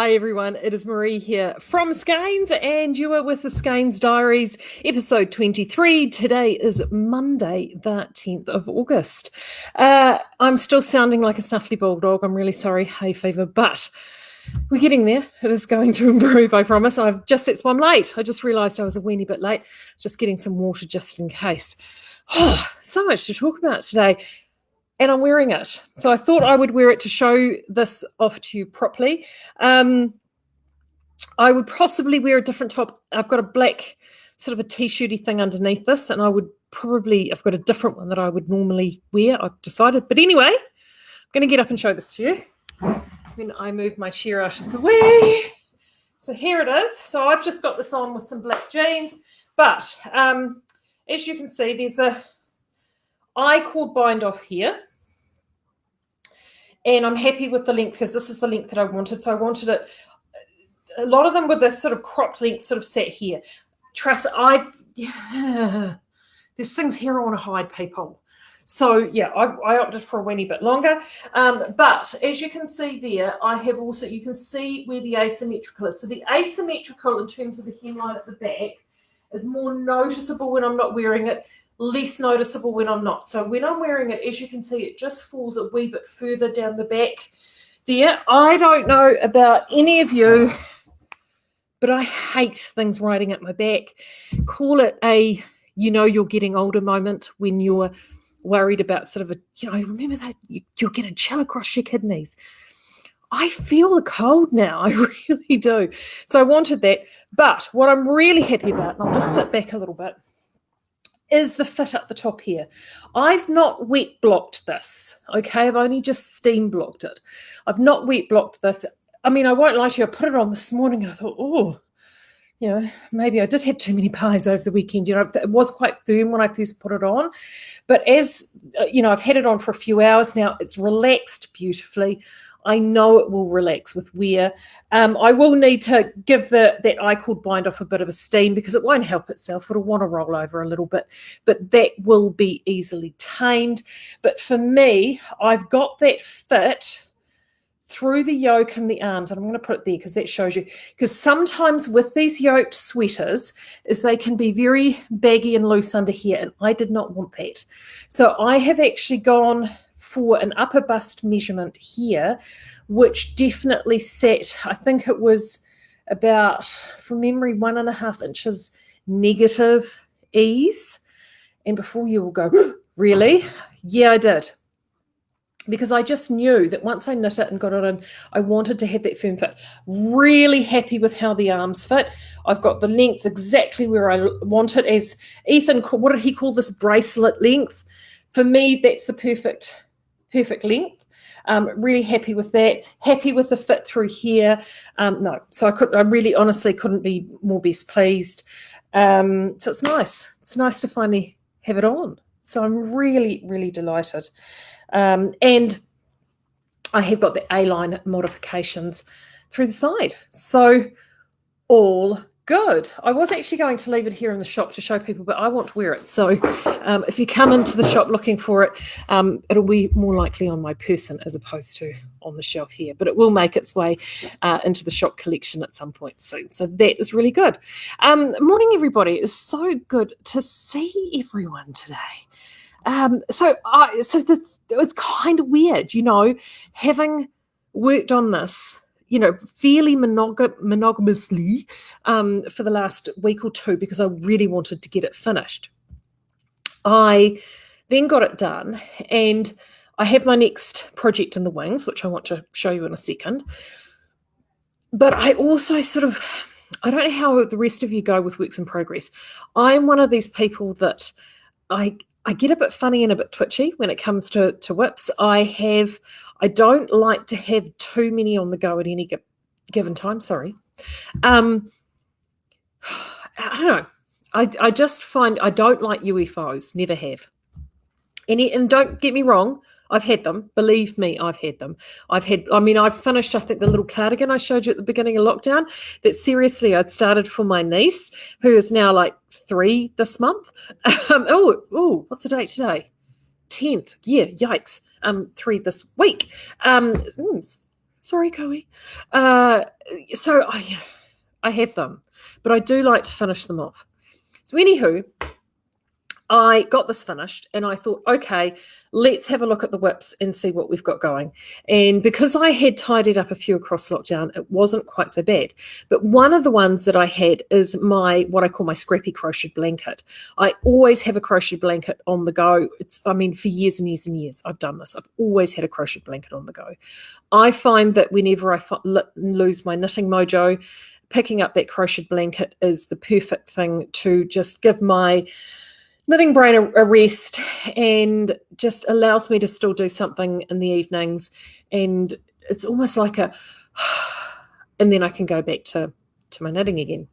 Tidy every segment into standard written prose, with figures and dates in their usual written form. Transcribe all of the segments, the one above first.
Hi everyone, it is Maree here from Skeinz, and you are with the Skeinz Diaries, episode 23. Today is Monday, the 10th of August. I'm still sounding like a snuffly bulldog. I'm really sorry, hay fever, but we're getting there. It is going to improve, I promise. That's why I'm late. I just realised I was a weenie bit late. Just getting some water just in case. Oh, so much to talk about today. And I'm wearing it. So I thought I would wear it to show this off to you properly. I would possibly wear a different top. I've got a black sort of a t-shirty thing underneath this, and I've got a different one that I would normally wear, I've decided. But anyway, I'm going to get up and show this to you when I move my chair out of the way. So here it is. So I've just got this on with some black jeans. But as you can see, there's a I-cord bind off here. And I'm happy with the length because this is the length that I wanted. So I wanted it, a lot of them with this sort of cropped length sort of set here. Trust, there's things here I want to hide, people. So yeah, I opted for a weenie bit longer. But as you can see there, I have also, you can see where the asymmetrical is. So the asymmetrical in terms of the hemline at the back is more noticeable when I'm not wearing it, less noticeable when I'm not. So when I'm wearing it, as you can see, it just falls a wee bit further down the back there. I don't know about any of you, but I hate things riding up my back. Call it a, you're getting older moment when you're worried about sort of remember that you'll get a chill across your kidneys. I feel the cold now. I really do. So I wanted that. But what I'm really happy about, and I'll just sit back a little bit, is the fit at the top here. I've not wet blocked this, okay? I've only just steam blocked it. I've not wet blocked this. I mean, I won't lie to you, I put it on this morning and I thought, maybe I did have too many pies over the weekend. It was quite firm when I first put it on. But as, I've had it on for a few hours now, it's relaxed beautifully. I know it will relax with wear. I will need to give that I-cord bind off a bit of a steam because it won't help itself. It'll want to roll over a little bit, but that will be easily tamed. But for me, I've got that fit through the yoke and the arms, and I'm going to put it there because that shows you. Because sometimes with these yoked sweaters, is they can be very baggy and loose under here, and I did not want that. So I have actually gone for an upper bust measurement here, which definitely sat, I think it was about, from memory, 1.5 inches negative ease. And before you will go, really? Yeah, I did. Because I just knew that once I knit it and got it in, I wanted to have that firm fit. Really happy with how the arms fit. I've got the length exactly where I want it. As Ethan, what did he call this, bracelet length? For me, that's the perfect length. Really happy with that. Happy with the fit through here. So I really honestly couldn't be more best pleased. So it's nice. It's nice to finally have it on. So I'm really, really delighted. And I have got the A-line modifications through the side. So all good. I was actually going to leave it here in the shop to show people, but I want to wear it. So if you come into the shop looking for it, it'll be more likely on my person as opposed to on the shelf here. But it will make its way into the shop collection at some point soon. So that is really good. Morning, everybody. It's so good to see everyone today. It's kind of weird, having worked on this, fairly monogamously for the last week or two because I really wanted to get it finished. I then got it done and I have my next project in the wings, which I want to show you in a second. But I also I don't know how the rest of you go with works in progress. I'm one of these people that I get a bit funny and a bit twitchy when it comes to whips. I don't like to have too many on the go at any given time. Sorry. I don't know. I just find I don't like UFOs. Never have. And don't get me wrong, I've had them. Believe me, I've had them. I've finished, I think, the little cardigan I showed you at the beginning of lockdown. That seriously, I'd started for my niece, who is now like 3 this month. What's the date today? 10th. Yeah, yikes. 3 this week. Sorry, Coe. So I have them, but I do like to finish them off. So anywho, I got this finished and I thought, okay, let's have a look at the whips and see what we've got going. And because I had tidied up a few across lockdown, it wasn't quite so bad. But one of the ones that I had is what I call my Scrappy crochet blanket. I always have a crochet blanket on the go. For years and years and years, I've done this. I've always had a crochet blanket on the go. I find that whenever I lose my knitting mojo, picking up that crochet blanket is the perfect thing to just give my knitting brain a rest, and just allows me to still do something in the evenings, and it's almost like and then I can go back to my knitting again.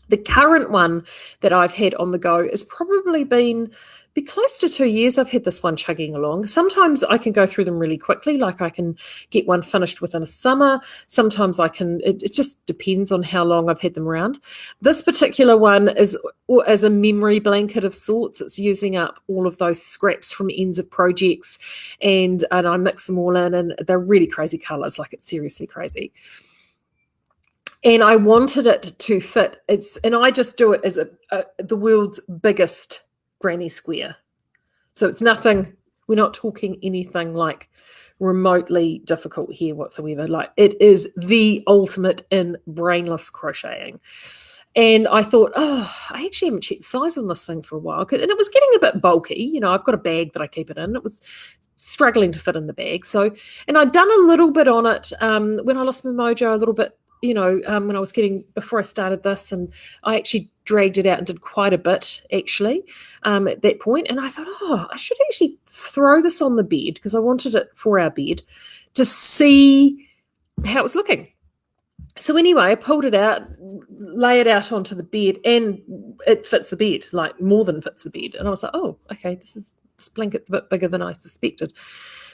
The current one that I've had on the go has probably be close to 2 years. I've had this one chugging along. Sometimes I can go through them really quickly, like I can get one finished within a summer. Sometimes it just depends on how long I've had them around. This particular one is as a memory blanket of sorts. It's using up all of those scraps from ends of projects, and I mix them all in, and they're really crazy colours, like it's seriously crazy. And I wanted it to fit. And I just do it as the world's biggest granny square. So it's nothing, we're not talking anything like remotely difficult here whatsoever. Like, it is the ultimate in brainless crocheting. And I thought, I actually haven't checked the size on this thing for a while. And it was getting a bit bulky. I've got a bag that I keep it in. It was struggling to fit in the bag. So, and I'd done a little bit on it when I lost my mojo a little bit, when I was before I started this, and I actually dragged it out and did quite a bit actually at that point. And I thought, I should actually throw this on the bed, because I wanted it for our bed to see how it was looking. So anyway, I pulled it out, lay it out onto the bed, and it fits the bed, like more than fits the bed. And I was like, oh, okay, this blanket's a bit bigger than I suspected.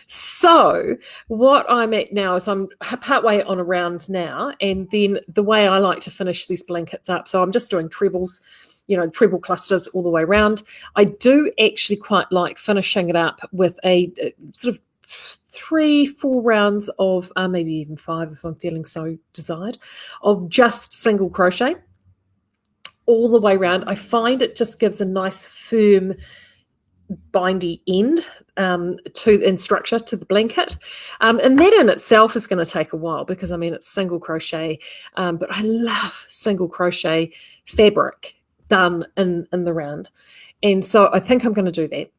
So what I'm at now is I'm partway on a round now, and then the way I like to finish these blankets up, so I'm just doing trebles, treble clusters all the way around. I do actually quite like finishing it up with a sort of 3-4 rounds of maybe even 5 if I'm feeling so desired, of just single crochet all the way around. I find it just gives a nice firm bindy end and structure to the blanket, and that in itself is going to take a while, because it's single crochet, but I love single crochet fabric done in the round, and so I think I'm going to do that.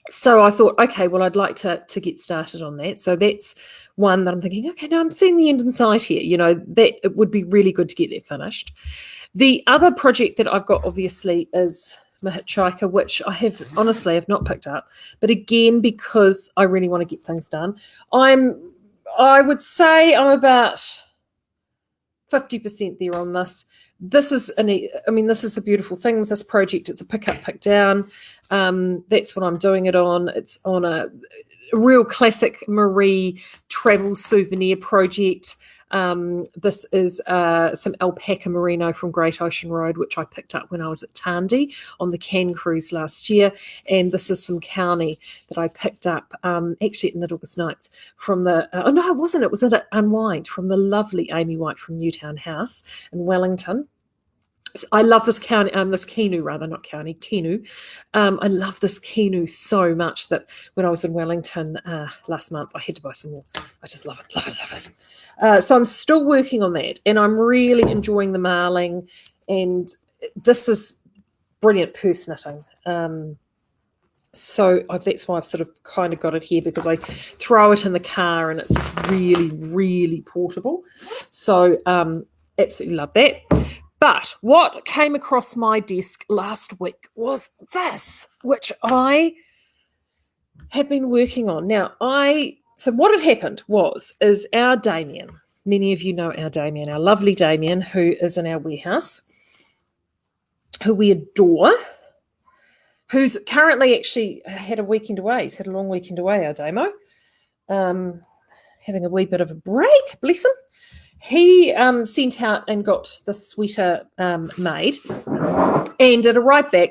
So I thought, okay, well, I'd like to get started on that. So that's one that I'm thinking, okay, now I'm seeing the end in sight here, that it would be really good to get that finished. The other project that I've got obviously is my hitchhiker, which I have not picked up, but again, because I really want to get things done, I would say I'm about 50% there on this. This is the beautiful thing with this project. It's a pick up, pick down. That's what I'm doing it on. It's on a real classic Maree travel souvenir project. This is some alpaca merino from Great Ocean Road, which I picked up when I was at Tandy on the Cannes cruise last year. And this is some County that I picked up actually at Ninilchik Nights from the, it wasn't, it was at Unwind from the lovely Amy White from Newtown House in Wellington. So I love this Kinu. I love this Kinu so much that when I was in Wellington last month, I had to buy some more. I just love it. So I'm still working on that, and I'm really enjoying the marling, and this is brilliant purse knitting. So that's why I've sort of kind of got it here, because I throw it in the car and it's just really, really portable. So absolutely love that. But what came across my desk last week was this, which I have been working on. Now, so what had happened is our Damien, many of you know our Damien, our lovely Damien, who is in our warehouse, who we adore, who's currently actually had a weekend away. He's had a long weekend away, our Damo, having a wee bit of a break, bless him. He sent out and got the sweater made, and it arrived back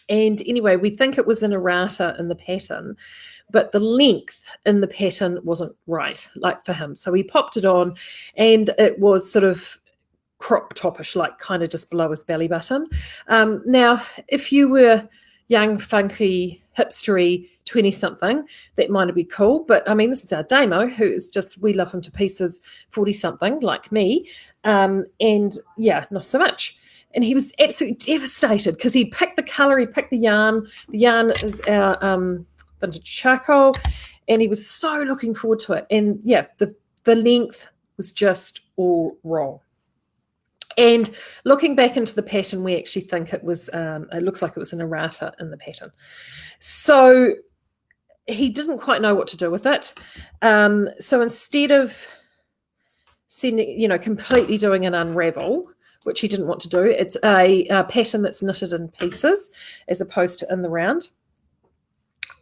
And anyway, we think it was an errata in the pattern, but the length in the pattern wasn't right, like for him. So he popped it on, and it was sort of crop topish, like kind of just below his belly button. Now, if you were young, funky, hipstery 20-something, that might be cool. But I mean, this is our Damo, who is just, we love him to pieces, 40-something, like me. And yeah, not so much. And he was absolutely devastated because he picked the colour, he picked the yarn. The yarn is our vintage charcoal, and he was so looking forward to it. And yeah, the length was just all wrong. And looking back into the pattern, we actually think it was, it looks like it was an errata in the pattern. So he didn't quite know what to do with it. So instead of sending, completely doing an unravel, which he didn't want to do, it's a pattern that's knitted in pieces as opposed to in the round.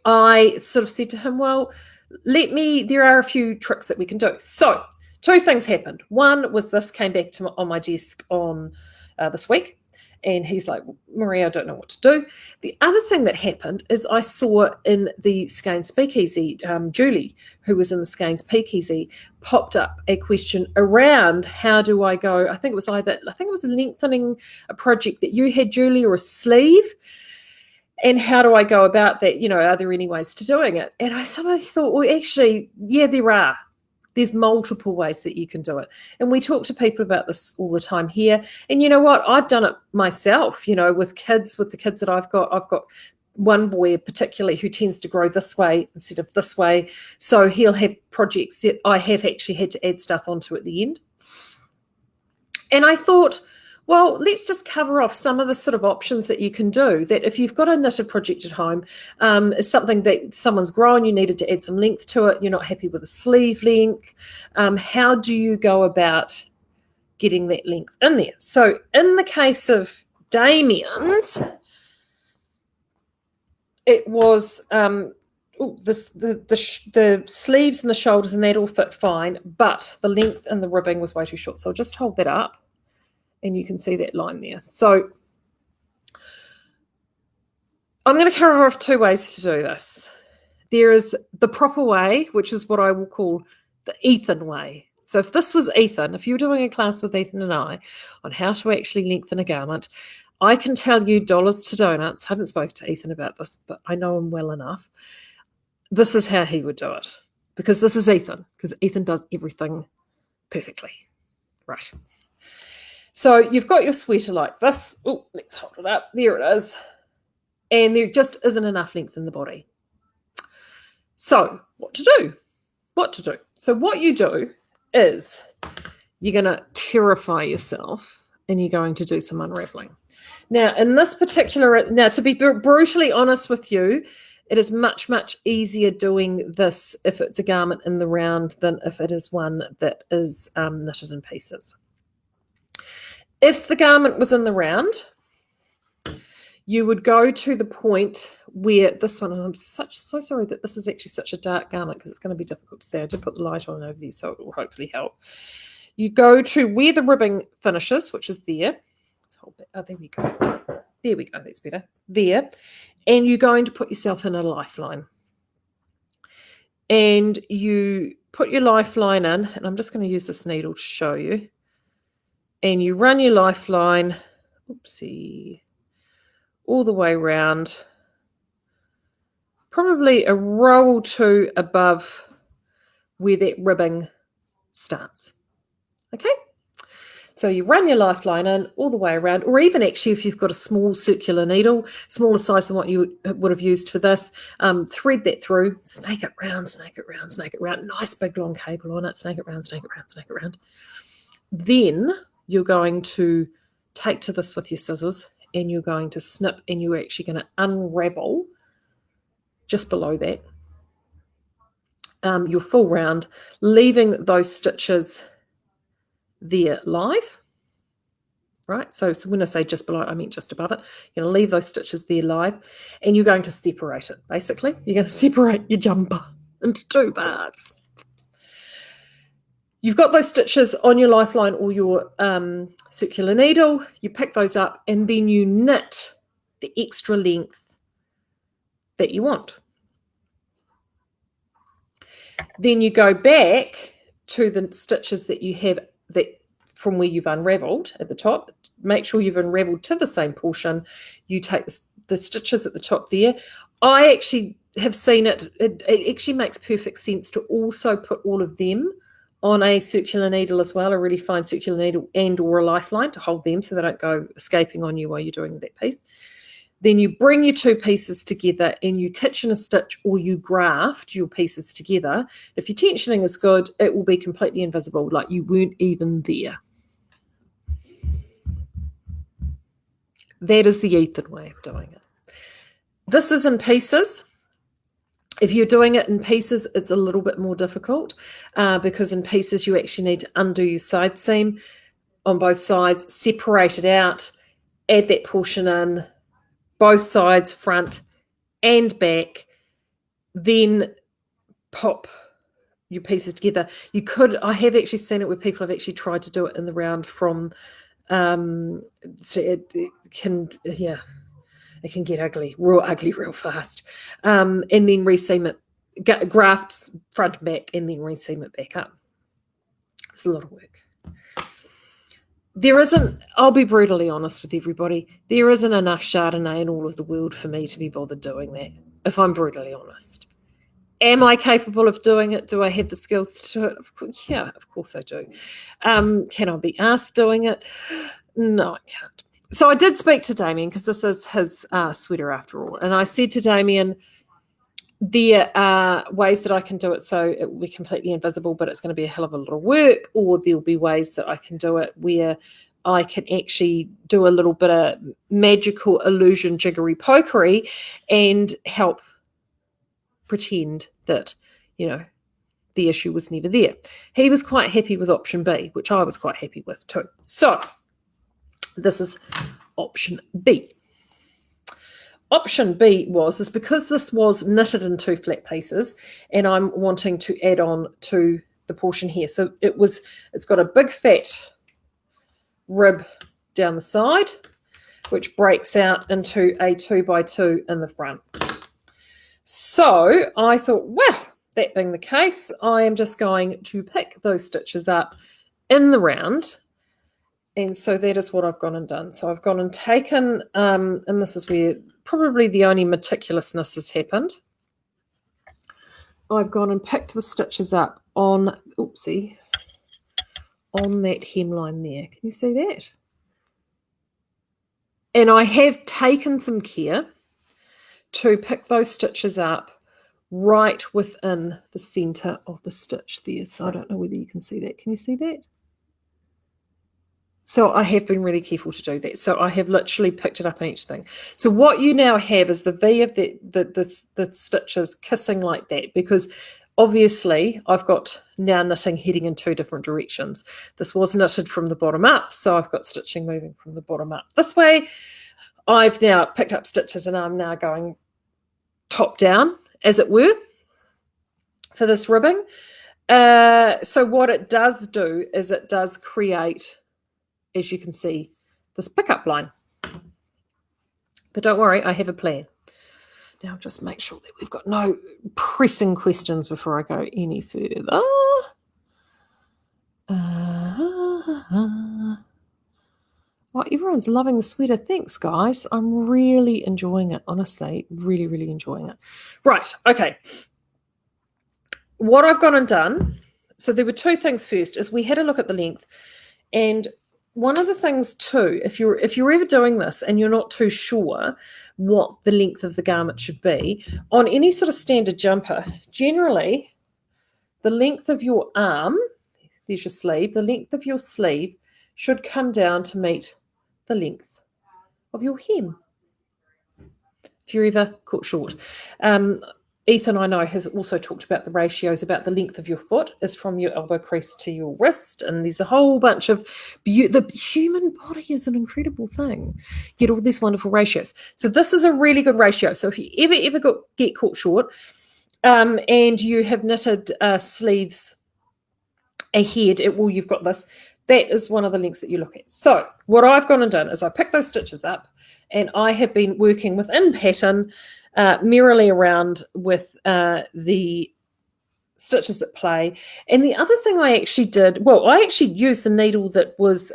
I sort of said to him, well, there are a few tricks that we can do. So 2 things happened. One was this came back on my desk on this week, and he's like, Maree, I don't know what to do. The other thing that happened is I saw in the Skeinz Speakeasy, Julie, who was in the Skeinz Speakeasy, popped up a question around how do I go, I think it was lengthening a project that you had, Julie, or a sleeve. And how do I go about that? Are there any ways to doing it? And I suddenly thought, well, actually, yeah, there are. There's multiple ways that you can do it. And we talk to people about this all the time here. And you know what? I've done it myself, with the kids that I've got. I've got one boy particularly who tends to grow this way instead of this way. So he'll have projects that I have actually had to add stuff onto at the end. And I thought, well, let's just cover off some of the sort of options that you can do, that if you've got a knitted project at home, it's something that someone's grown, you needed to add some length to it, you're not happy with the sleeve length, how do you go about getting that length in there? So in the case of Damien's, it was the sleeves and the shoulders and that all fit fine, but the length and the ribbing was way too short. So I'll just hold that up, and you can see that line there. So I'm going to cover off 2 ways to do this. There is the proper way, which is what I will call the Ethan way. So if this was Ethan, if you're doing a class with Ethan and I on how to actually lengthen a garment, I can tell you dollars to donuts. I haven't spoken to Ethan about this, but I know him well enough. This is how he would do it, because this is Ethan, because Ethan does everything perfectly. Right. So you've got your sweater like this. Oh, let's hold it up. There it is. And there just isn't enough length in the body. So what to do? So what you do is you're going to terrify yourself, and you're going to do some unraveling. Now, in this particular, to be brutally honest with you, it is much, much easier doing this if it's a garment in the round than if it is one that is knitted in pieces. If the garment was in the round, you would go to the point where this one, and I'm so sorry that this is actually such a dark garment because it's going to be difficult to see. I did put the light on over there, so it will hopefully help. You go to where the ribbing finishes, which is there. Let's hold it. Oh, there we go. There we go. That's better. There. And you're going to put yourself in a lifeline. And you put your lifeline in, and I'm just going to use this needle to show you. And you run your lifeline, all the way around, probably a row or 2 above where that ribbing starts. Okay? So you run your lifeline in all the way around, or even actually if you've got a small circular needle, smaller size than what you would have used for this, thread that through, snake it round, snake it round, snake it round, nice big long cable on it, snake it round, snake it round, snake it round. Then you're going to take to this with your scissors, and you're going to snip, and you're actually going to unravel just below that your full round, leaving those stitches there live, right? So when I say just below, I mean just above it. You're going to leave those stitches there live, and you're going to separate it. Basically, you're going to separate your jumper into 2 parts. You've got those stitches on your lifeline or your circular needle. You pick those up, and then you knit the extra length that you want. Then you go back to the stitches that you have that from where you've unraveled at the top. Make sure you've unraveled to the same portion. You take the stitches at the top there. I actually have seen it actually makes perfect sense to also put all of them on a circular needle as well, a really fine circular needle and or a lifeline to hold them so they don't go escaping on you while you're doing that piece. Then you bring your two pieces together and you kitchen a stitch or you graft your pieces together. If your tensioning is good, it will be completely invisible, like you weren't even there. That is the Ethan way of doing it. This is in pieces. If you're doing it in pieces, it's a little bit more difficult because in pieces you actually need to undo your side seam on both sides, separate it out, add that portion in, both sides, front and back, then pop your pieces together. You could, I have actually seen it where people have actually tried to do it in the round from, so it can get ugly real fast. And then reseam it, graft front and back, and then reseam it back up. It's a lot of work. There isn't, I'll be brutally honest with everybody, there isn't enough Chardonnay in all of the world for me to be bothered doing that, if I'm brutally honest. Am I capable of doing it? Do I have the skills to do it? Yeah, of course I do. Can I be asked doing it? No, I can't. So I did speak to Damien because this is his sweater after all. And I said to Damien, there are ways that I can do it so it will be completely invisible, but it's going to be a hell of a lot of work, or there'll be ways that I can do it where I can actually do a little bit of magical illusion jiggery pokery and help pretend that, you know, the issue was never there. He was quite happy with option B, which I was quite happy with too. So this is option B. Option B is because this was knitted in two flat pieces and I'm wanting to add on to the portion here. So it's got a big fat rib down the side, which breaks out into a 2x2 in the front. So I thought, well, that being the case, I am just going to pick those stitches up in the round. And so that is what I've gone and done. So I've gone and taken, and this is where probably the only meticulousness has happened. I've gone and picked the stitches up on that hemline there. Can you see that? And I have taken some care to pick those stitches up right within the center of the stitch there. So I don't know whether you can see that. Can you see that? So I have been really careful to do that. So I have literally picked it up in each thing. So what you now have is the V of the stitches kissing like that, because obviously I've got now knitting heading in two different directions. This was knitted from the bottom up, so I've got stitching moving from the bottom up this way. I've now picked up stitches and I'm now going top down, as it were, for this ribbing. So what it does do is it does create, as you can see, this pickup line. But don't worry, I have a plan. Now just make sure that we've got no pressing questions before I go any further. Well, everyone's loving the sweater. Thanks, guys. I'm really enjoying it, honestly. Really, really enjoying it. Right, okay. What I've gone and done, so there were two things first, is we had a look at the length. And one of the things too, if you're ever doing this and you're not too sure what the length of the garment should be, on any sort of standard jumper, generally the length of your arm, there's your sleeve, the length of your sleeve should come down to meet the length of your hem. If you're ever caught short. Ethan, I know, has also talked about the ratios about the length of your foot is from your elbow crease to your wrist, and there's a whole bunch of the human body is an incredible thing. Get all these wonderful ratios. So this is a really good ratio. So if you ever get caught short, and you have knitted sleeves ahead, you've got this. That is one of the lengths that you look at. So what I've gone and done is I picked those stitches up, and I have been working within pattern, merrily around with the stitches that play. And the other thing I actually did, I actually used the needle that was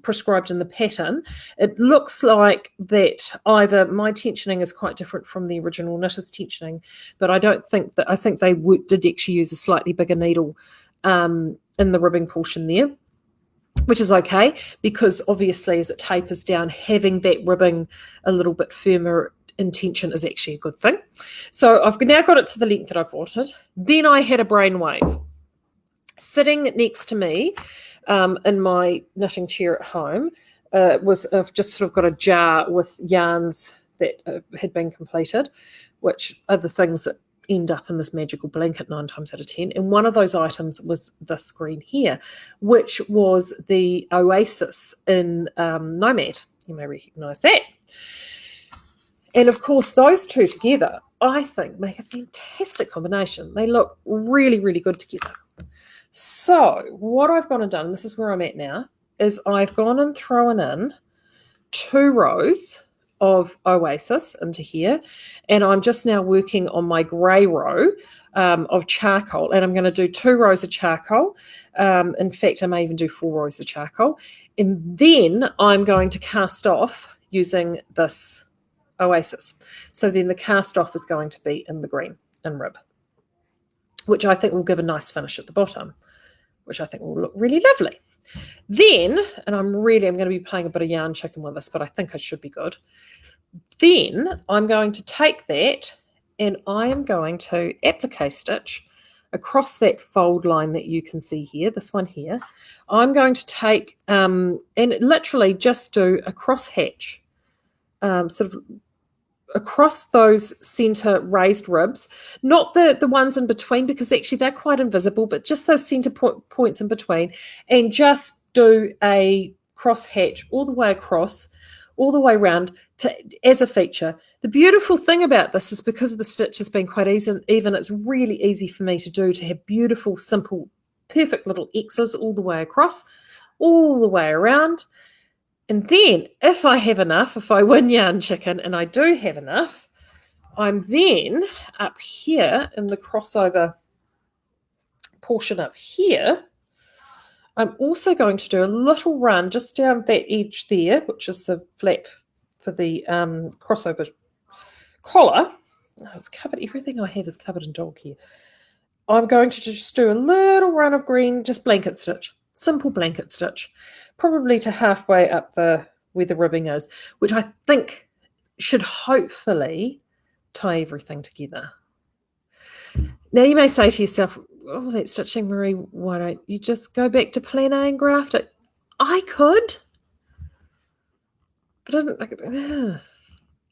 prescribed in the pattern. It looks like that either my tensioning is quite different from the original knitter's tensioning, but I don't think that, I think they did actually use a slightly bigger needle in the ribbing portion there, which is okay, because obviously as it tapers down, having that ribbing a little bit firmer in tension is actually a good thing. So I've now got it to the length that I've wanted. Then I had a brainwave sitting next to me in my knitting chair at home. I've just sort of got a jar with yarns that had been completed, which are the things that end up in this magical blanket 9 times out of 10. And one of those items was this screen here, which was the Oasis in Nomad. You may recognise that. And of course, those two together, I think, make a fantastic combination. They look really, really good together. So what I've gone and done, and this is where I'm at now, is I've gone and thrown in 2 rows of Oasis into here, and I'm just now working on my grey row of charcoal, and I'm going to do 2 rows of charcoal. In fact, I may even do 4 rows of charcoal, and then I'm going to cast off using this Oasis. So then the cast off is going to be in the green and rib, which I think will give a nice finish at the bottom, which I think will look really lovely. Then, and I'm going to be playing a bit of yarn chicken with this, but I think I should be good. Then I'm going to take that and I am going to applique stitch across that fold line that you can see here, this one here. I'm going to take and literally just do a cross hatch, sort of across those center raised ribs, not the ones in between, because actually they're quite invisible, but just those center points in between, and just do a cross hatch all the way across, all the way around as a feature. The beautiful thing about this is because the stitch has been quite even, it's really easy for me to do, to have beautiful, simple, perfect little X's all the way across, all the way around. And then if I have enough, if I win yarn chicken, and I do have enough, I'm then up here in the crossover portion up here, I'm also going to do a little run just down that edge there, which is the flap for the crossover collar. Oh, it's covered, everything I have is covered in dog hair. I'm going to just do a little run of green, just blanket stitch. Simple blanket stitch, probably to halfway up where the ribbing is, which I think should hopefully tie everything together. Now you may say to yourself, oh, that's stitching, Maree, why don't you just go back to plan A and graft it? I could, but I'm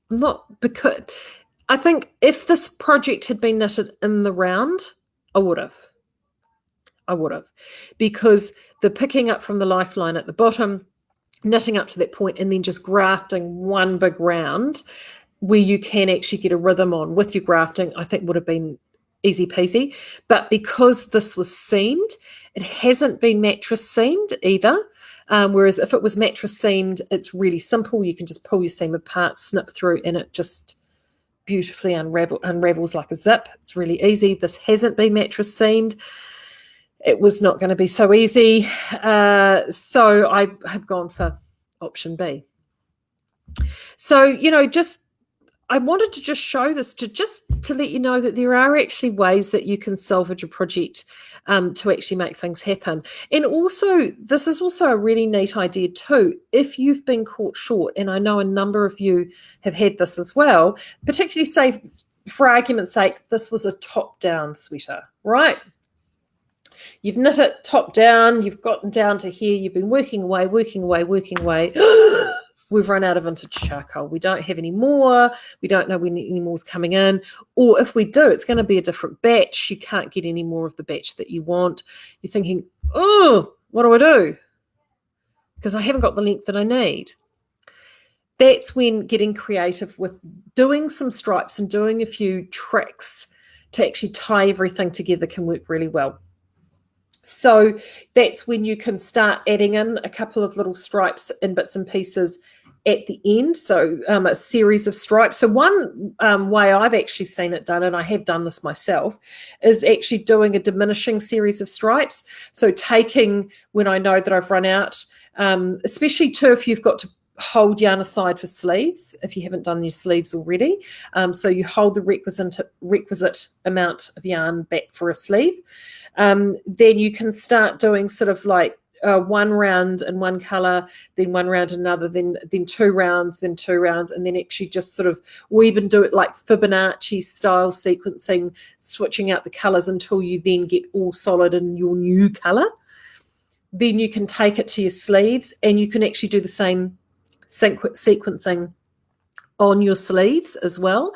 not, because I think if this project had been knitted in the round, I would have, because the picking up from the lifeline at the bottom, knitting up to that point, and then just grafting one big round where you can actually get a rhythm on with your grafting, I think would have been easy peasy. But because this was seamed, it hasn't been mattress seamed either. Whereas if it was mattress seamed, it's really simple. You can just pull your seam apart, snip through, and it just beautifully unravels like a zip. It's really easy. This hasn't been mattress seamed. It was not going to be so easy. So I have gone for option B. So, I wanted to just show this to let you know that there are actually ways that you can salvage a project to actually make things happen. And also, this is also a really neat idea too. If you've been caught short, and I know a number of you have had this as well, particularly say, for argument's sake, this was a top-down sweater, right? You've knit it top down, you've gotten down to here, you've been working away. We've run out of vintage charcoal. We don't have any more. We don't know when any more is coming in. Or if we do, it's going to be a different batch. You can't get any more of the batch that you want. You're thinking, oh, what do I do? Because I haven't got the length that I need. That's when getting creative with doing some stripes and doing a few tricks to actually tie everything together can work really well. So that's when you can start adding in a couple of little stripes and bits and pieces at the end. So a series of stripes. So one way I've actually seen it done, and I have done this myself, is actually doing a diminishing series of stripes. So taking, when I know that I've run out, especially too if you've got to hold yarn aside for sleeves, if you haven't done your sleeves already. So you hold the requisite amount of yarn back for a sleeve. Then you can start doing sort of like one round in one color, then one round another, then 2 rounds, then 2 rounds, and then actually just sort of, or even do it like Fibonacci style sequencing, switching out the colors until you then get all solid in your new color. Then you can take it to your sleeves, and you can actually do the same sequencing on your sleeves as well,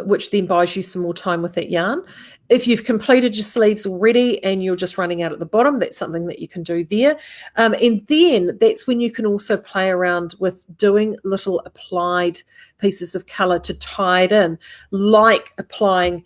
which then buys you some more time with that yarn. If you've completed your sleeves already and you're just running out at the bottom, that's something that you can do there. And then that's when you can also play around with doing little applied pieces of colour to tie it in, like applying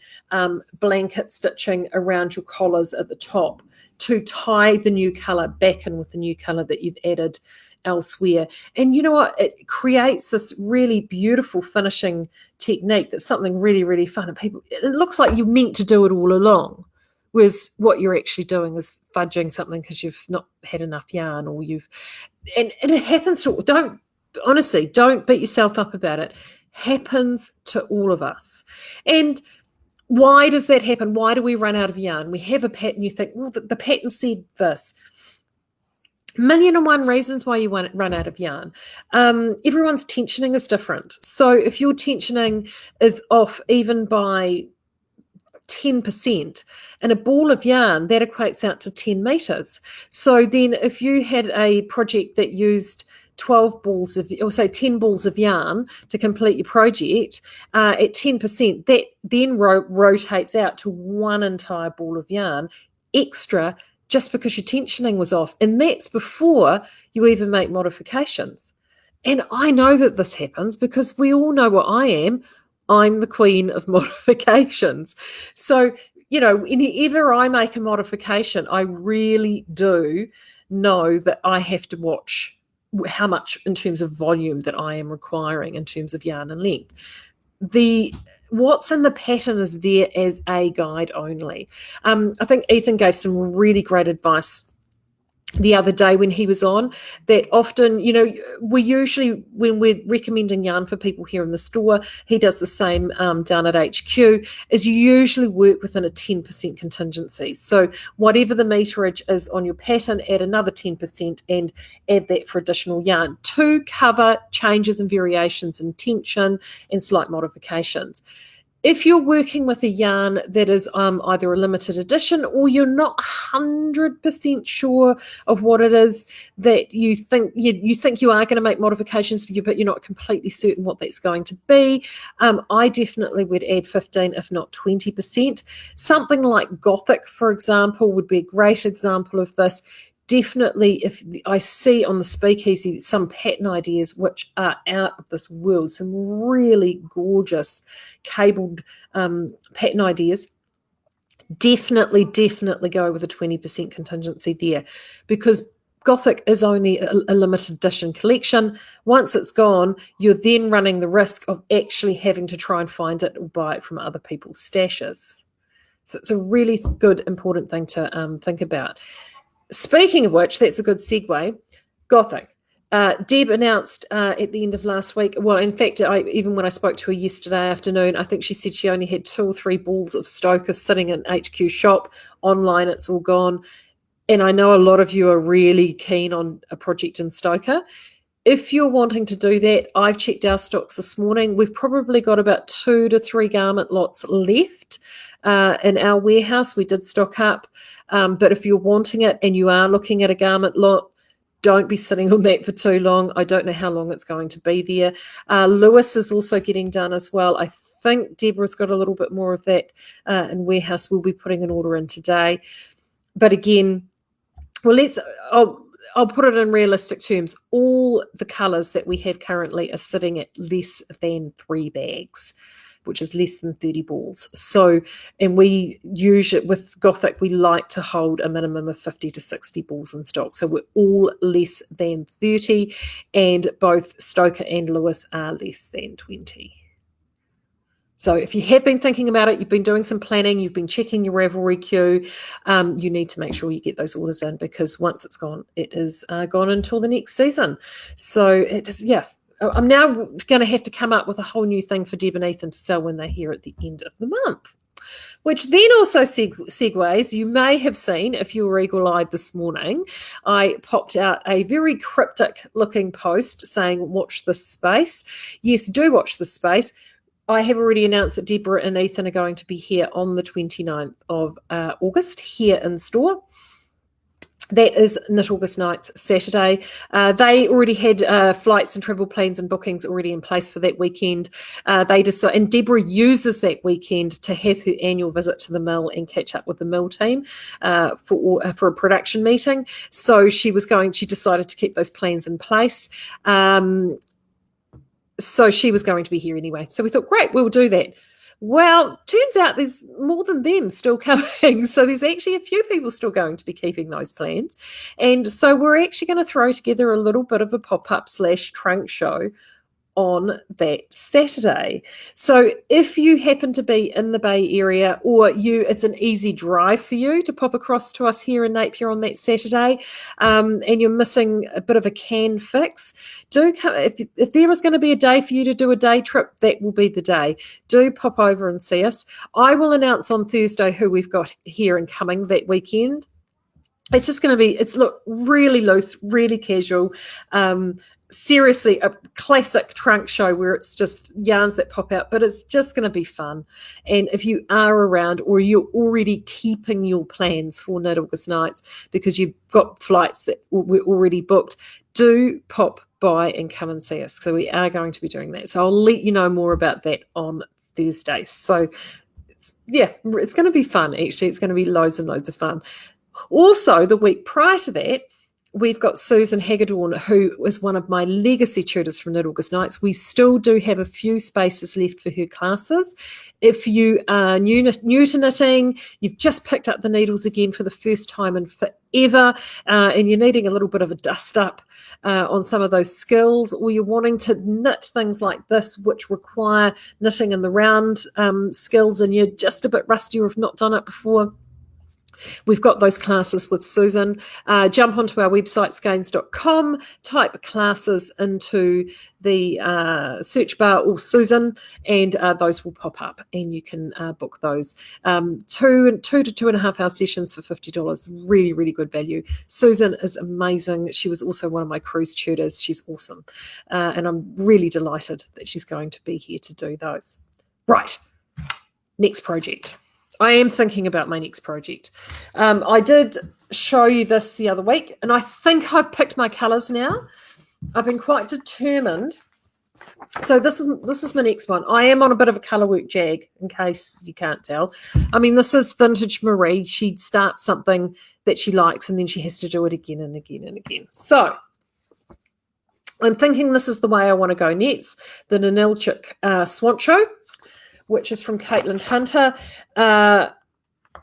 blanket stitching around your collars at the top to tie the new colour back in with the new colour that you've added elsewhere. And you know what, it creates this really beautiful finishing technique that's something really, really fun, and people, it looks like you meant to do it all along, whereas what you're actually doing is fudging something because you've not had enough yarn, or and it happens to, don't beat yourself up about it. Happens to all of us. And why does that happen? Why do we run out of yarn? We have a pattern, you think, well, the pattern said this. 1,000,001 reasons why you run out of yarn. Everyone's tensioning is different. So if your tensioning is off even by 10%, and a ball of yarn, that equates out to 10 meters. So then if you had a project that used 12 balls of, or say 10 balls of yarn to complete your project, at 10%, that then rotates out to one entire ball of yarn extra, just because your tensioning was off. And that's before you even make modifications. And I know that this happens because we all know what I am. I'm the queen of modifications. So, whenever I make a modification, I really do know that I have to watch how much in terms of volume that I am requiring in terms of yarn and length. What's in the pattern is there as a guide only. I think Ethan gave some really great advice the other day when he was on, that often, we usually, when we're recommending yarn for people here in the store, he does the same down at HQ, is you usually work within a 10% contingency. So whatever the meterage is on your pattern, add another 10% and add that for additional yarn to cover changes and variations in tension and slight modifications. If you're working with a yarn that is either a limited edition, or you're not 100% sure of what it is that you think you are going to make modifications for, but you're not completely certain what that's going to be, I definitely would add 15, if not 20%. Something like Gothic, for example, would be a great example of this. Definitely, if I see on the Speakeasy some pattern ideas which are out of this world, some really gorgeous cabled pattern ideas, definitely go with a 20% contingency there, because Gothic is only a limited edition collection. Once it's gone, you're then running the risk of actually having to try and find it or buy it from other people's stashes. So it's a really good, important thing to think about. Speaking of which, that's a good segue. Gothic. Deb announced at the end of last week, well, in fact, even when I spoke to her yesterday afternoon, I think she said she only had 2 or 3 balls of Stoker sitting in HQ shop. Online, it's all gone. And I know a lot of you are really keen on a project in Stoker. If you're wanting to do that, I've checked our stocks this morning. We've probably got about 2 to 3 garment lots left in our warehouse. We did stock up. But if you're wanting it and you are looking at a garment lot, don't be sitting on that for too long. I don't know how long it's going to be there. Lewis is also getting done as well. I think Deborah's got a little bit more of that in warehouse. We'll be putting an order in today. But again, well, I'll put it in realistic terms. All the colours that we have currently are sitting at less than 3 bags. which is less than 30 balls. So, and we usually, with Gothic, we like to hold a minimum of 50 to 60 balls in stock. So we're all less than 30, and both Stoker and Lewis are less than 20. So if you have been thinking about it, you've been doing some planning, you've been checking your Ravelry queue, you need to make sure you get those orders in, because once it's gone, it is gone until the next season. So it is, yeah. I'm now going to have to come up with a whole new thing for Deb and Ethan to sell when they're here at the end of the month. Which then also segues, you may have seen, if you were eagle-eyed this morning, I popped out a very cryptic-looking post saying, watch this space. Yes, do watch this space. I have already announced that Deborah and Ethan are going to be here on the 29th of August here in store. That is Knit August Nights Saturday. They already had flights and travel plans and bookings already in place for that weekend. And Deborah uses that weekend to have her annual visit to the mill and catch up with the mill team for a production meeting. So she decided to keep those plans in place. So she was going to be here anyway. So we thought, great, we'll do that. Well, turns out there's more than them still coming. So there's actually a few people still going to be keeping those plans. And so we're actually going to throw together a little bit of a pop-up / trunk show on that Saturday. So if you happen to be in the Bay Area, or it's an easy drive for you to pop across to us here in Napier on that Saturday, and you're missing a bit of a can fix, do come. If there is going to be a day for you to do a day trip, that will be the day. Do pop over and see us. I will announce on Thursday who we've got here and coming that weekend. It's just going to be, really loose, really casual. Seriously, a classic trunk show where it's just yarns that pop out, but it's just going to be fun. And if you are around, or you're already keeping your plans for Knit August Nights because you've got flights that were already booked, do pop by and come and see us. So we are going to be doing that. So I'll let you know more about that on Thursday. So it's going to be fun. Actually, it's going to be loads and loads of fun. Also, the week prior to that, we've got Susan Hagedorn, who was one of my legacy tutors from Knit August Nights. We still do have a few spaces left for her classes. If you are new to knitting, you've just picked up the needles again for the first time in forever, and you're needing a little bit of a dust up on some of those skills, or you're wanting to knit things like this, which require knitting in the round skills, and you're just a bit rusty or have not done it before, we've got those classes with Susan. Jump onto our website, Skeinz.com, type classes into the search bar or Susan, and those will pop up, and you can book those. 2 to 2.5 hour sessions for $50. Really, really good value. Susan is amazing. She was also one of my cruise tutors. She's awesome. And I'm really delighted that she's going to be here to do those. Right. Next project. I am thinking about my next project. I did show you this the other week, and I think I've picked my colours now. I've been quite determined. So this is my next one. I am on a bit of a colour work jag, in case you can't tell. I mean, this is vintage Maree. She starts something that she likes, and then she has to do it again and again and again. So I'm thinking this is the way I want to go next. The Ninilchik Swancho, which is from Caitlyn Hunter.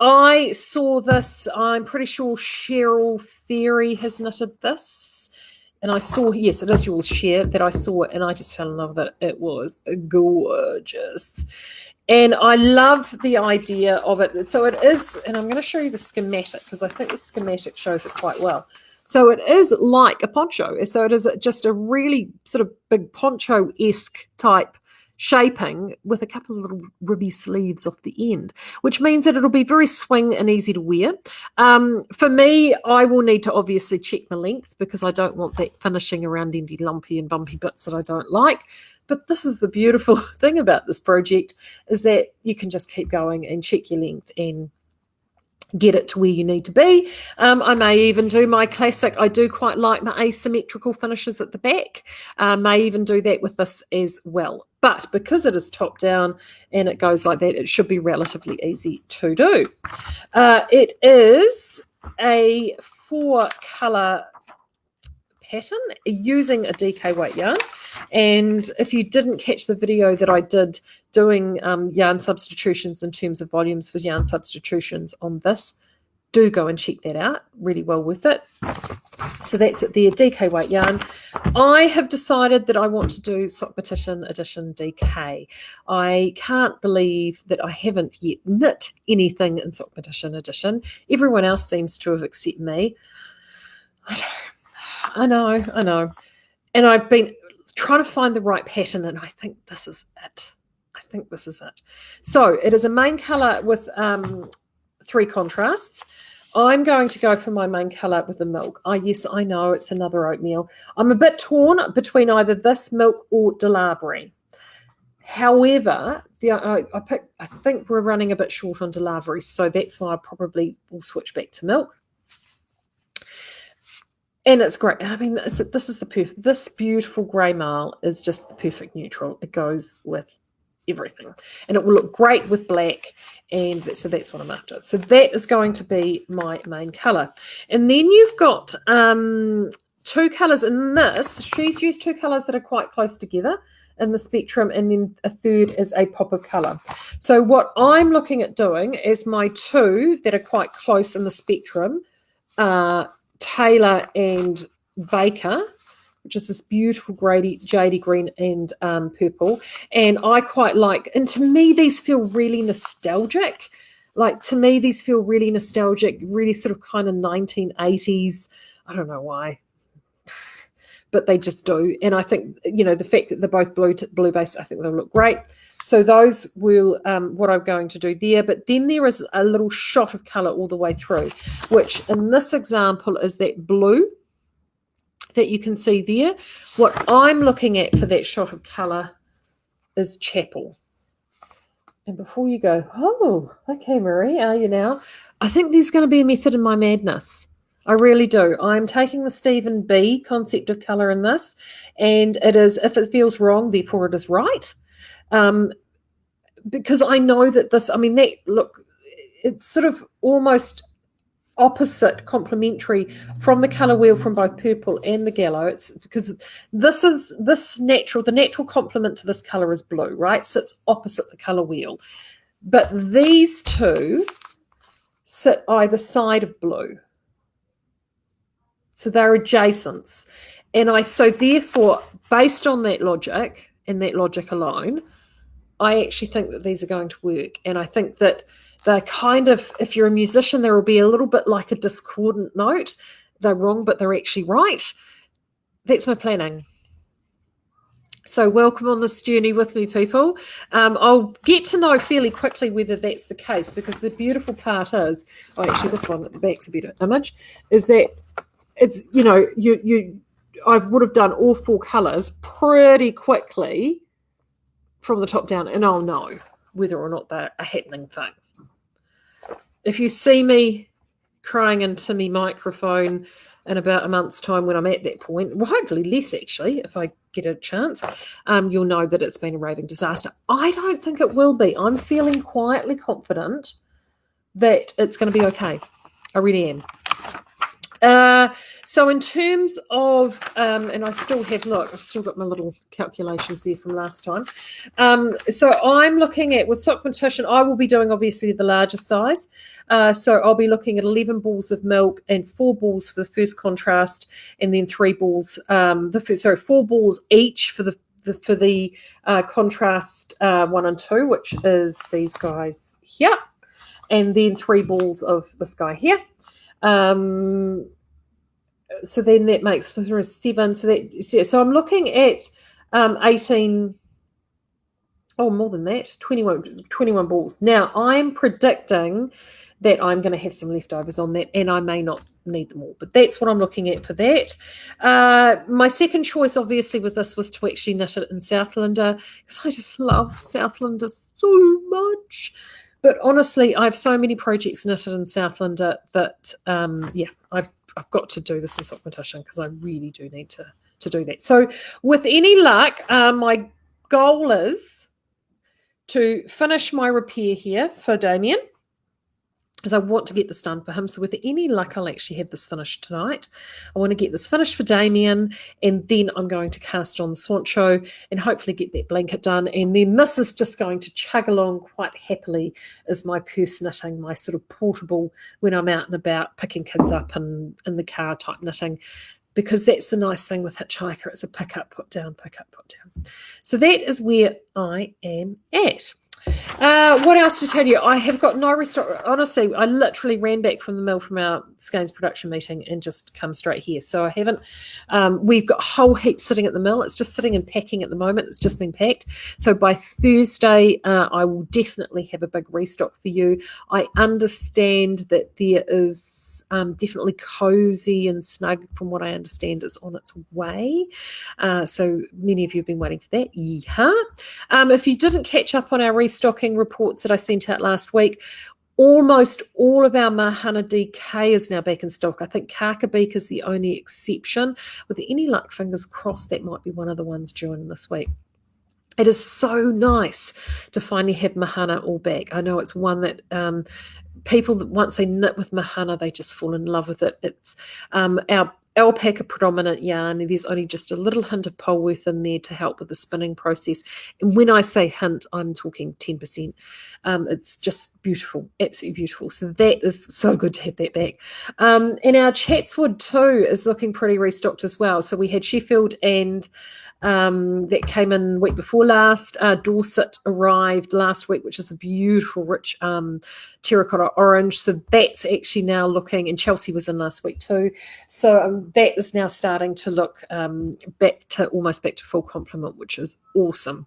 I saw this. I'm pretty sure Cheryl Ferry has knitted this. And I saw, yes, it is yours, Cher, that I saw it, and I just fell in love with it. It was gorgeous. And I love the idea of it. So it is, and I'm going to show you the schematic, because I think the schematic shows it quite well. So it is like a poncho. So it is just a really sort of big poncho-esque type shaping with a couple of little ribby sleeves off the end, which means that it'll be very swing and easy to wear. For me, I will need to obviously check my length, because I don't want that finishing around any lumpy and bumpy bits that I don't like. But this is the beautiful thing about this project, is that you can just keep going and check your length and get it to where you need to be. I may even do my classic. I do quite like my asymmetrical finishes at the back. May even do that with this as well. But because it is top down and it goes like that, it should be relatively easy to do. It is a 4-colour pattern using a DK weight yarn. And if you didn't catch the video that I did doing yarn substitutions in terms of volumes for yarn substitutions on this, do go and check that out. Really well worth it. So that's it there, DK weight yarn. I have decided that I want to do Sock Petition Edition DK. I can't believe that I haven't yet knit anything in Sock Petition Edition. Everyone else seems to have except me. I know. And I've been trying to find the right pattern, and I think this is it. So it is a main colour with 3 contrasts. I'm going to go for my main colour with the milk. Yes, I know it's another oatmeal. I'm a bit torn between either this milk or Dilavery. However, I think we're running a bit short on Dilavery, so that's why I probably will switch back to milk. And it's great. I mean, this beautiful grey marl is just the perfect neutral. It goes with everything, and it will look great with black, and so that's what I'm after. So that is going to be my main colour. And then you've got 2 colours in this. She's used 2 colours that are quite close together in the spectrum, and then a third is a pop of colour. So what I'm looking at doing is my 2 that are quite close in the spectrum, Taylor and Baker, which is this beautiful jadey green and purple. And I quite like, and to me, these feel really nostalgic. Really sort of kind of 1980s. I don't know why, but they just do. And I think, the fact that they're both blue-based, I think they'll look great. So those will, what I'm going to do there. But then there is a little shot of colour all the way through, which in this example is that blue that you can see there. What I'm looking at for that shot of colour is Chapel. And before you go, oh, okay, Maree, are you now? I think there's going to be a method in my madness. I really do. I'm taking the Stephen B concept of colour in this, and it is, if it feels wrong, therefore it is right. Because I know that it's sort of almost opposite complementary from the colour wheel from both purple and the gallow. It's because the natural complement to this colour is blue, right? So it's opposite the colour wheel. But these 2 sit either side of blue. So they're adjacents. And so therefore, based on that logic and that logic alone, I actually think that these are going to work. And I think that they're kind of, if you're a musician, there will be a little bit like a discordant note. They're wrong, but they're actually right. That's my planning. So welcome on this journey with me, people. I'll get to know fairly quickly whether that's the case, because the beautiful part is, actually this one at the back's a better image, is that it's, I would have done all 4 colours pretty quickly from the top down, and I'll know whether or not they're a happening thing. If you see me crying into me microphone in about a month's time when I'm at that point, well, hopefully less actually, if I get a chance, you'll know that it's been a raving disaster. I don't think it will be. I'm feeling quietly confident that it's going to be okay. I really am. So in terms of, and I still have, look, I've still got my little calculations there from last time. So I'm looking at, with Sock Petition, I will be doing obviously the larger size. So I'll be looking at 11 balls of milk and 4 balls for the first contrast, and then 3 balls, 4 balls each for the contrast 1 and 2, which is these guys here, and then 3 balls of this guy here. So then that makes 7. So I'm looking at 18. Oh, more than that, 21 balls. Now I'm predicting that I'm going to have some leftovers on that, and I may not need them all, but that's what I'm looking at for that. My second choice, obviously, with this was to actually knit it in Southlander, because I just love Southlander so much. But honestly, I have so many projects knitted in Southlander that, I've got to do this in Sock Petition, because I really do need to do that. So with any luck, my goal is to finish my repair here for Damien. is I want to get this done for him. So with any luck, I'll actually have this finished tonight. I want to get this finished for Damien, and then I'm going to cast on the Swancho and hopefully get that blanket done. And then this is just going to chug along quite happily as my purse knitting, my sort of portable when I'm out and about picking kids up and in the car type knitting, because that's the nice thing with Hitchhiker. It's a pick up, put down, pick up, put down. So that is where I am at. What else to tell you? I have got no restock. Honestly, I literally ran back from the mill from our Skeinz production meeting and just come straight here. So I haven't, we've got a whole heap sitting at the mill. It's just sitting and packing at the moment. It's just been packed. So by Thursday, I will definitely have a big restock for you. I understand that there is definitely cozy and snug, from what I understand, is on its way. So many of you have been waiting for that. Yeehaw. If you didn't catch up on our restocking reports that I sent out last week, almost all of our Mahana DK is now back in stock. I think Kakabeak is the only exception. With any luck, fingers crossed, that might be one of the ones joining this week. It is so nice to finally have Mahana all back. I know it's one that people, that once they knit with Mahana, they just fall in love with it. It's our alpaca predominant yarn. There's only just a little hint of Polworth in there to help with the spinning process. And when I say hint, I'm talking 10%. It's just beautiful, absolutely beautiful. So that is so good to have that back. And our Chatswood too is looking pretty restocked as well. So we had Sheffield and that came in week before last. Dorset arrived last week, which is a beautiful, rich terracotta orange. So that's actually now looking, and Chelsea was in last week too. So that is now starting to look almost back to full complement, which is awesome.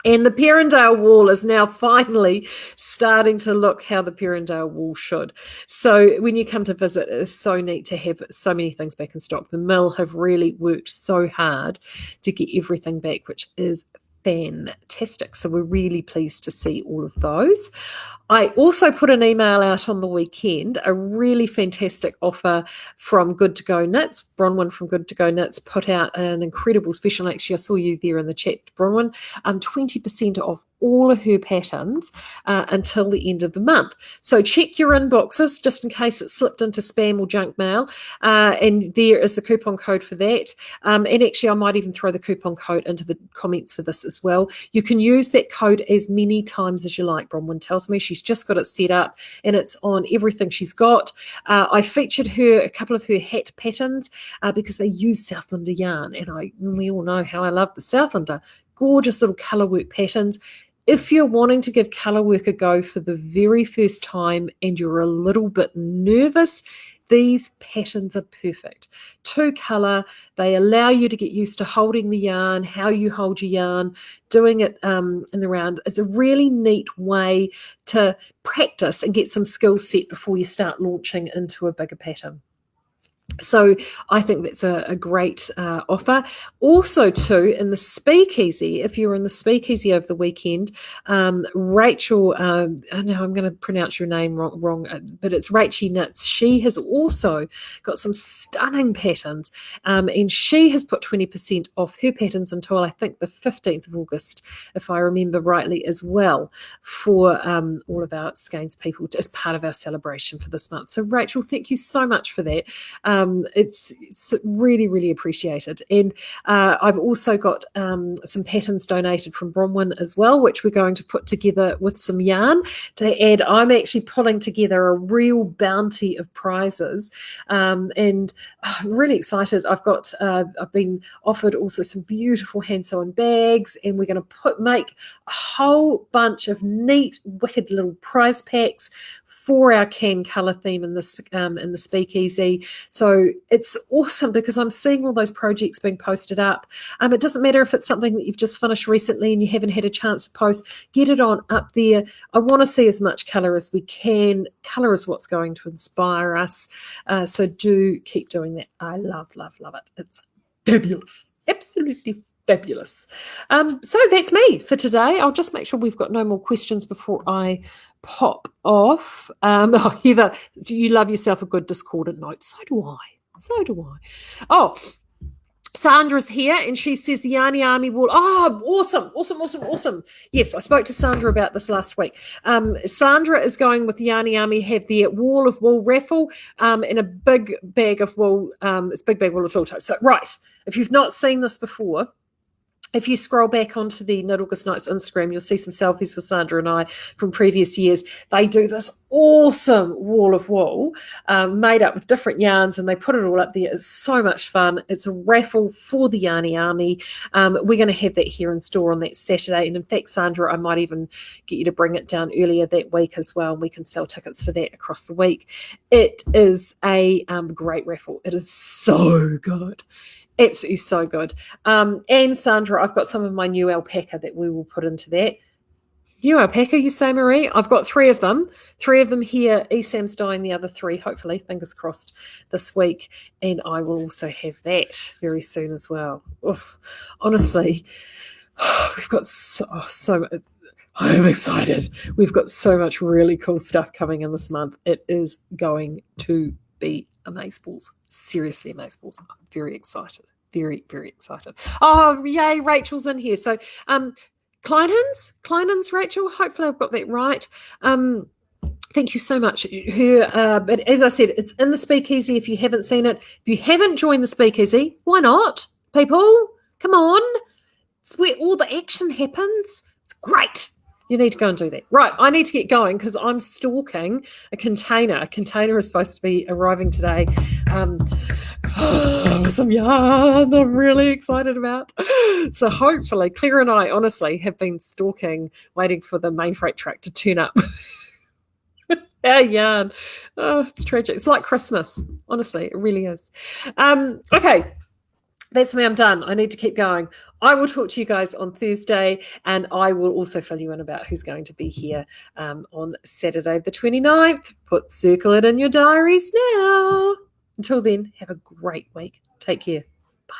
And the Perrindale wall is now finally starting to look how the Perrindale wall should. So when you come to visit, it is so neat to have so many things back in stock. The mill have really worked so hard to get everything back, which is fantastic. So we're really pleased to see all of those. I also put an email out on the weekend, a really fantastic offer from Good to Go Knits. Bronwyn from Good to Go Knits put out an incredible special. Actually, I saw you there in the chat, Bronwyn. 20% off all of her patterns until the end of the month. So check your inboxes just in case it slipped into spam or junk mail. And there is the coupon code for that. And actually, I might even throw the coupon code into the comments for this as well. You can use that code as many times as you like. Bronwyn tells me she's just got it set up and it's on everything she's got. I featured her, a couple of her hat patterns because they use Southlander yarn. And we all know how I love the Southlander. Gorgeous little colour work patterns. If you're wanting to give colour work a go for the very first time and you're a little bit nervous, these patterns are perfect. 2 colour, they allow you to get used to holding the yarn, how you hold your yarn, doing it in the round. It's a really neat way to practice and get some skills set before you start launching into a bigger pattern. So I think that's a great offer. Also, too, in the Speakeasy, if you were in the Speakeasy over the weekend, Rachel, I know I'm going to pronounce your name wrong, but it's Rachie Knits. She has also got some stunning patterns, and she has put 20% off her patterns until I think the 15th of August, if I remember rightly, as well, for all of our Skeinz people as part of our celebration for this month. So, Rachel, thank you so much for that. It's really, really appreciated. And I've also got some patterns donated from Bronwyn as well, which we're going to put together with some yarn to add. I'm actually pulling together a real bounty of prizes, and I'm really excited. I've been offered also some beautiful hand sewn bags, and we're going to make a whole bunch of neat, wicked little prize packs for our can colour theme in the Speakeasy. So it's awesome because I'm seeing all those projects being posted up. It doesn't matter if it's something that you've just finished recently and you haven't had a chance to post, get it on up there. I want to see as much colour as we can. Colour is what's going to inspire us. So do keep doing that. I love, love, love it. It's fabulous. Absolutely fabulous. So that's me for today. I'll just make sure we've got no more questions before I pop off. Heather, you love yourself a good discordant note. So do I. Oh, Sandra's here and she says the Yarny Army wool. Oh, awesome. Yes, I spoke to Sandra about this last week. Sandra is going with the Yarny Army, have their Wall of Wool raffle in a big bag of wool. It's big bag wool of Tall. So, right, if you've not seen this before, if you scroll back onto the Knit August Nights Instagram, you'll see some selfies with Sandra and I from previous years. They do this awesome wall of wool made up with different yarns, and they put it all up there. It's so much fun. It's a raffle for the Yarny Army. We're going to have that here in store on that Saturday. And in fact, Sandra, I might even get you to bring it down earlier that week as well, and we can sell tickets for that across the week. It is a great raffle. It is so good. Absolutely so good. And Sandra, I've got some of my new alpaca that we will put into that. New alpaca, you say, Maree? I've got 3 of them. 3 of them here. Esam's dyeing the other 3, hopefully, fingers crossed, this week. And I will also have that very soon as well. Oof. Honestly, we've got so much. I am excited. We've got so much really cool stuff coming in this month. It is going to be amazeballs. Seriously amazeballs. I'm very excited. Very, very excited. Oh, yay, Rachel's in here. So Kleinens, Rachel. Hopefully I've got that right. Thank you so much. But as I said, it's in the Speakeasy if you haven't seen it. If you haven't joined the Speakeasy, why not? People, come on. It's where all the action happens. It's great. You need to go and do that. Right, I need to get going because I'm stalking a container. A container is supposed to be arriving today. Some yarn I'm really excited about. So hopefully, Claire and I honestly have been stalking, waiting for the main freight truck to turn up. Our yarn. Oh, it's tragic. It's like Christmas. Honestly, it really is. Okay. That's me. I'm done. I need to keep going. I will talk to you guys on Thursday, and I will also fill you in about who's going to be here on Saturday the 29th. Circle it in your diaries now. Until then, have a great week. Take care. Bye.